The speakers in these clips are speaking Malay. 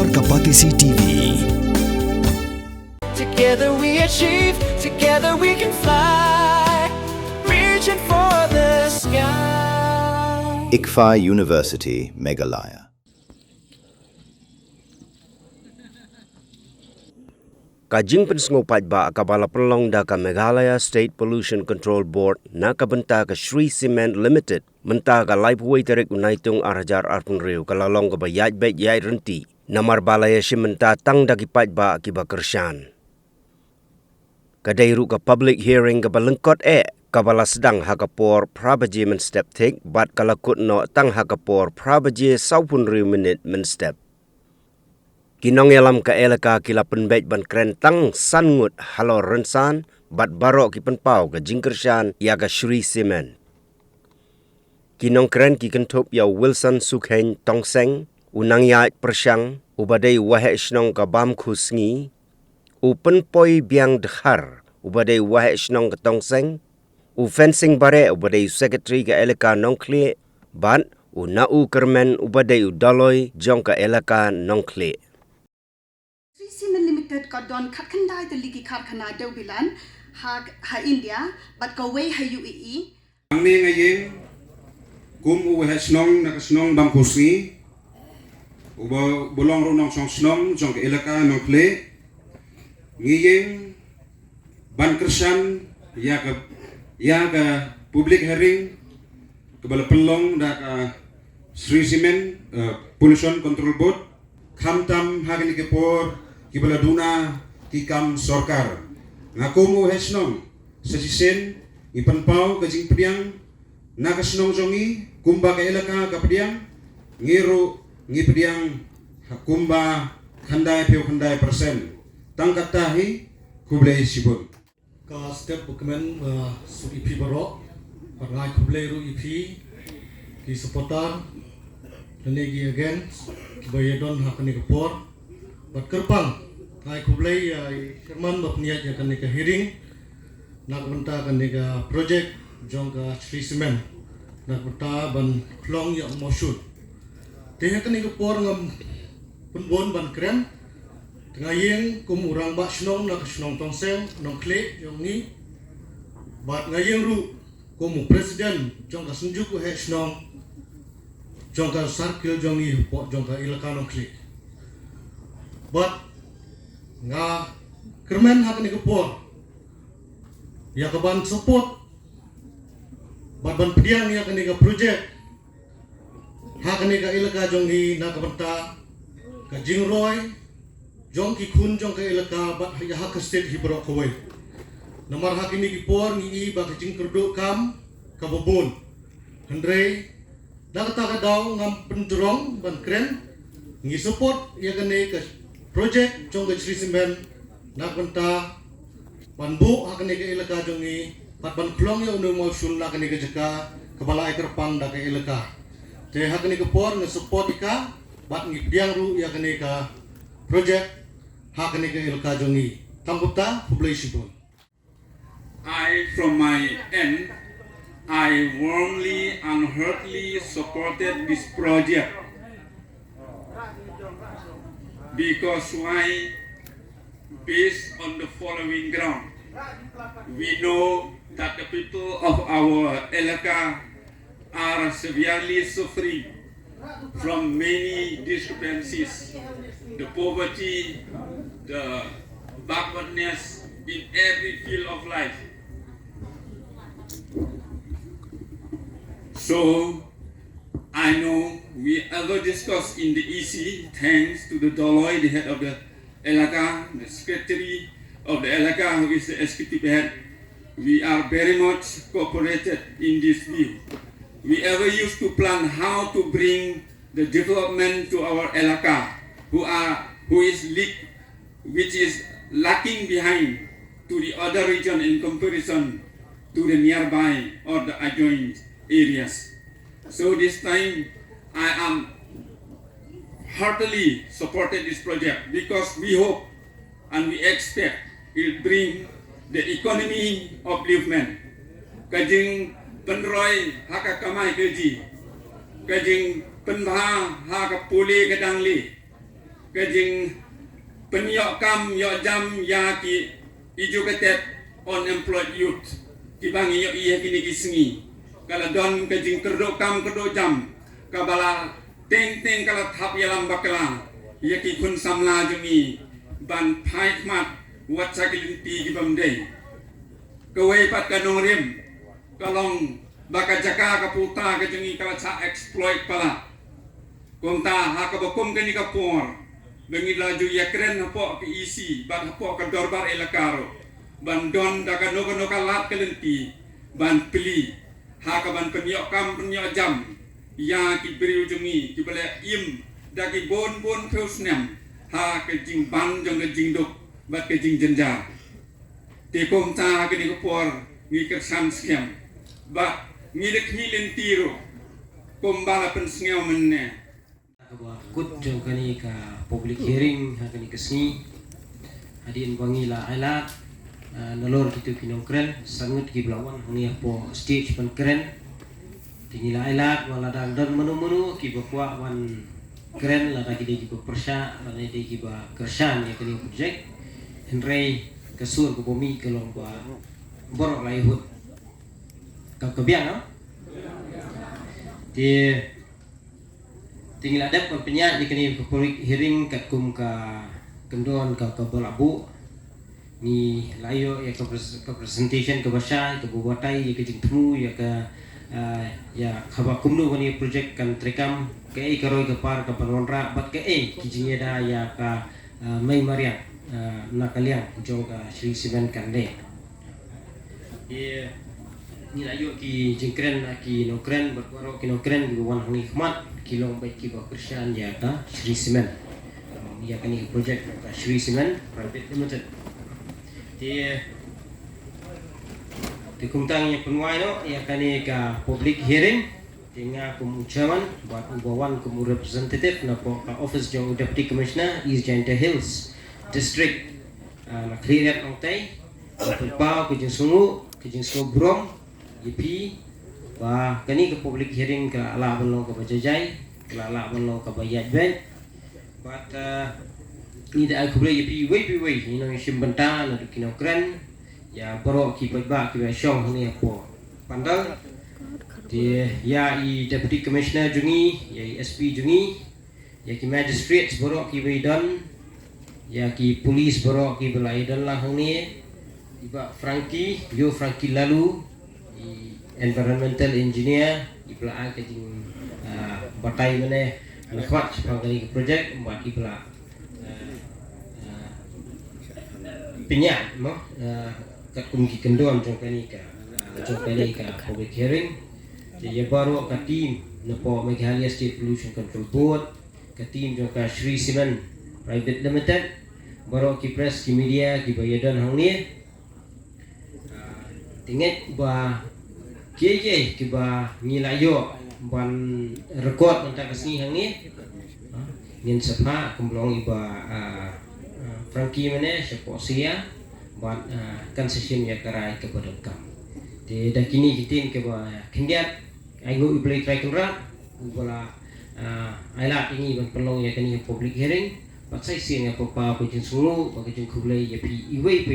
Kapor Kapatisi TV. Together we achieve, together we can fly, reaching for the sky. ICFA University, Meghalaya. Kajing pensngopat ba kabala pelong da ka Meghalaya State Pollution Control Board na kabenta ka Sri Cement Limited menta ka laipway tarik unaitung arajar arpun riu kalalong ka bayaj bet yai renti namar balaya si menta tang dagipat ba akiba kersyan. Kadairu ka public hearing ka balengkot kabala sedang hakapor prabaji men step take bat kalakut no tang hakapor prabaji saupun riu minit men step. Kinong yalam ka elaka kila penbet ban krentang sangut halor rensan bat barok ki penpau ka jingkersyan ya ka Sri Cement. Kinong kren ki kentup ya Wilson Sukhen Tongseng unang ya persyang ubadai wahe snong ka bam khusngi upen poi biang dhar ubadai wahe snong ka Tongseng u fencing bare ubadai secretary ka elaka nongkle ban unau kermen ubadai udaloi jong ka elaka nongkle. Cement Limited ka don katkandai the ligi karkhana deubilan ha India but ka way ha UAE ang ni ngayeng kum u snong na snong bam khusngi u bolong ro nong snong jong ke elaka nong kle ngiyeng ban kersan ya ka public hearing kebala pelong da ka Sri Cement Pollution Control Board khamtam hagni ke por kibala duna kikam sorkar ngakumu hesnong sesisen ipanpau kajing pediang nakasnong jongi kumba ka elaka ka pediang ngiru ngi pediang kumba khandai peu khandai persen tangkatahi kublai sibun ka step bukemen su ipi barok parngai kublai ru ipi ki supporter lenegi again bayadon hakani kapor bat kerpang kai kublai kerman bapniat ya kan ka hearing nak benta kan ka project jong ka Sri Cement nak benta ban klong ya mosud teh kan ka por ngam penbon ban kren tengah yeng kum urang ba snong nak snong tongseng nong kle yong ni bat ngayeng ru kum presiden jong ka sunjuk ku he snong jong ka sarkil jong ni po jong ka ilaka nong kle but nga kermen hak ni kepor ya kaban support but ban pediang ya kani ka project hak ni ka ilaka jong ni na kabanta ka jingroy jong ki khun jong ka ilaka but ya hak state hibro kawai namar hak ni kepor ni ba ka jingkerdo kam ka bobon andre da ka daw ngam pendrong ban kren ngi support ya kani ka project jong ke Sri Cement nak benta panbu hakni ke ilaka jong ni pat ban klong ya unu mau sun nak ni ke jeka kepala ekor pang da ke ilaka te hakni ke por nge support ika bat ngi diang ru ya kani ka project hakni ke ilaka jong ni tambuta population. From my end, I warmly and heartily supported this project. Because why? Based on the following ground, we know that the people of our Elaka are severely suffering from many discrepancies, the poverty, the backwardness in every field of life. So I know we ever discussed in the EC, thanks to the Doloy, the head of the Elaka, the secretary of the Elaka, who is the executive head. We are very much cooperated in this view. We ever used to plan how to bring the development to our Elaka, which is lacking behind to the other region in comparison to the nearby or the adjoining areas. So this time, I am heartily supported this project because we hope and we expect it will bring the economy upliftment. Kajing penroy haka kamai keji, kajing penbha haka puli kedangli, kejing penyok kam yok jam ya ki ijo ketet unemployed youth ki bangi yok iya kini kisengi kala don kejing kerdo kam kerdo jam kabala teng kala thap yalam bakala ya ki kun samla jungi ban phai mat wat sakilinti ki bamdei kawai pat kanong rim kalong baka jaka kaputa kejengi kala sa exploit pala konta hakabakum kani kapor bengi laju yakren hapo ke isi ban hapo ke dorbar elakaro ban don daga nogo kalat kelenti ban pili hakaban penyok kam penyok jam ya ki beri ujungi ki bale im dagi bon feusnem ha ke jing ban jong ke jing dok bat ke jing jenjar te kom ta kani kapor ngi kersan skem ba ngidek hilin tiro kombala pensngeo menne kut jong kani ka public hearing ha kani kesni hadin bangila alat nolor kitu kinong kren sangut ki blawan honi po stage pan kren tingila alat wala dan menu ki bakwa wan kren la ki de ki persya la de ki ba kersan ya kani project henry kasur ko bumi kelong ba borok lai hut kebiang no? Di tinggal ada penyak di kini public hearing kat kum ka kendon ka balabu ni layo ya ke presentation ke bahasa ke buatai ya ke jingtmu ya ke ya khabar kumnu kani project kan trekam ke karoi ke par ke panonra bat ke kijingnya da ya ka mai mariam nakalian jong ka Sri Simen kande ni layo ki jingkren ki nokren berkuaro ki nokren ki wan hani khmat ki long baik ki bakrsian ya ta Sri Simen ya kani project ka Sri Simen private limited di kumtang penwai no ya kani ka public hearing tinga kumucaman buat ubawan kumu representative na po ka office jong deputy commissioner East Jaintia Hills district na clear at nongtai pagpao ki jing sungu brong YP ba kani ke public hearing ke ala belong ke bajajai ke ala belong ke bayat ben but ni da aku boleh YP way ni nang simbenta na kino kren ya borok ki ba ki syong ni apa pandal di ya i deputy commissioner jungi ya i SP jungi ya ki magistrates borok ki wedan ya ki police borok ki belaidan lah ni iba Frankie lalu environmental engineer ipla ke jing batai mene nakwat pangkali project buat ipla penyak mo kat kumki kendon jong kani ka public hearing je baru ka team napo Meghalaya State Pollution Control Board ka team jong ka Sri Simen Private Limited baru ki press ki media ki bayadan hang ni tinget ba kiye kiba nilayo ban record mentang kesini hang ni ngin sapa kumlong iba Frankie mana siapa sia ban concession ya karai ke badakam de dakini kitin ke ba kendiat aigo iblai try kura ubala ailat ini ban pelong ya kani public hearing patsai siang apa pa ko jin sulu ba jin kublai ya pi iwei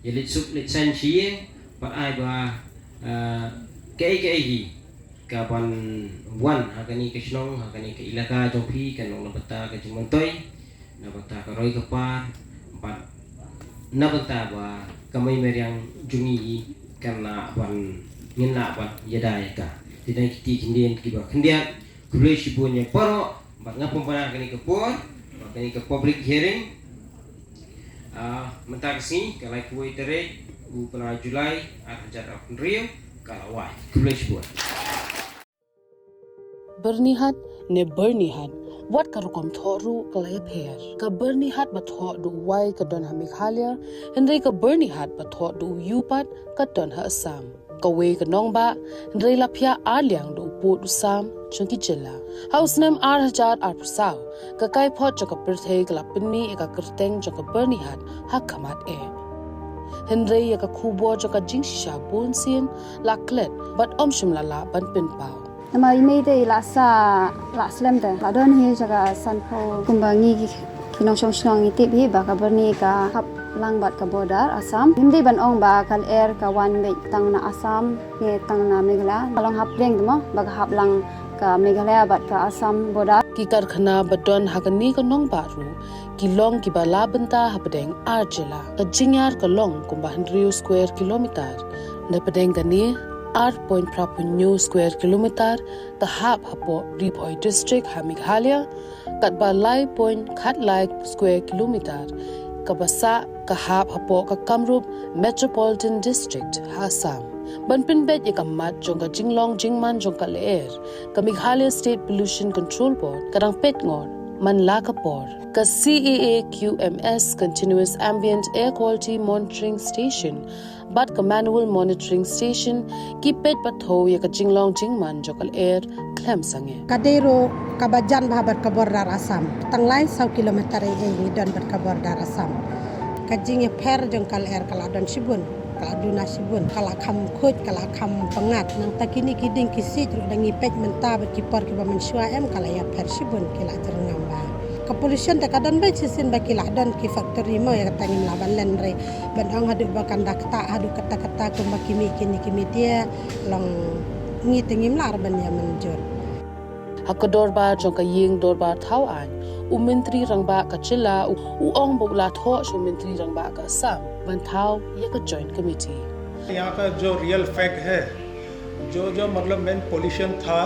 ya lit sup lit san chi pa ai ba KKI kapan wan hakani ke snong hakani ke ilaka jompi kan long bata ke jumantoy na bata ka roy ka pa empat na bata ba kamay meriang jungi karena wan ngina ba yada ya ka tidak kiti kindian kiba kendian kublai sibunya paro ba ngapon pa kani ke por kani ke public hearing mentagsi kalai kuai tere u pada Julai ajar akun Rio kalawai kulis buat bernihat ne bernihat wat karukom thoru kalai pher ka bernihat ba tho du wai ka don ha Meghalaya henry ka bernihat ba tho du yupat ka don ha Assam ka we ka nong ba henry la phya aliang du pu du sam chungki jilla house name ar prasaw ka kai phot ka pirthei ka lapinmi ka kirteng ka bernihat ha kamat Henry ya ka kubo jo ka jingsha bonsin la klet but omshim la ban pin pau nama email de la slam de la don hi jaga sanpo kumbangi kinong song iti bi ba ka berni ka hap lang bat ka border Assam hindi ban ong ba kal air ka one way tang na Assam ye tang na Meghalaya kalong hap reng mo ba hap lang ka Meghalaya bat ka Assam border ki karkhana badon hagani ka nong baru ki long ki bala benta hapdeng arjela ka jingyar ka long kumba 100 square kilometer na pedeng gani 8.2 square kilometer ta hap hapo Ripoi district ha Meghalaya kat balai point khat lai square kilometer ka basa ka hap hapo ka Kamrup metropolitan district ha Assam banpin bet ikamat jong ka jinglong jingman jong ka leer ka Meghalaya state pollution control board kadang pet ngon manla ka por ka CAA QMS continuous ambient air quality monitoring station bat ka manual monitoring station ki pet patho ya ka jinglong jingman jokal air klem sange kadero kabajan bahabat ka border Assam tanglai 100 kilometer ni don ber ka border Assam kajing per jong kal air kala don sibun kala duna sibun kala kham khoj kala kham pangat nang takini kiding kisi ru dangi pet menta ber kipor ki ba mensua em kala ya per sibun kila jerngam ba ka pollution ta kadan ba sisin ba kila don ki factory mo ya tangim laban len re ban ang hadu ba kandak ta hadu kata ko makimi kini dia long ngi tengim lar ban ya menjur hakador ba jong ka ying dor ba thau an menteri rangba ka chila ong bogla tho shu menteri rangba ka Assam ban thau ye ka joint committee यहाँ का जो real fact है जो मतलब main pollution था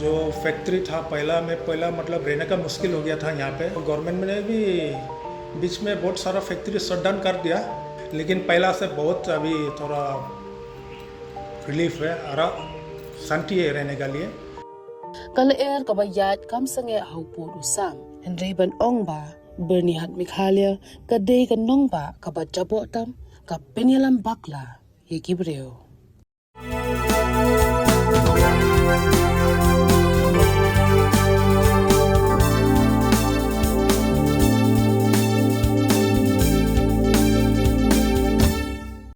जो फैक्ट्री था पहला मतलब रहने का मुश्किल हो गया था यहाँ पे गवर्नमेंट ने भी बीच में बहुत सारा फैक्ट्री शट डाउन कर दिया लेकिन पहला से बहुत अभी थोड़ा रिलीफ है और शांति है रहने का लिए kal air ka bayat kam sange haupur Assam henry ban ong ba berni hat Meghalaya ka de ka nong ba ka ba jabo tam ka penyalam bakla ye gibreo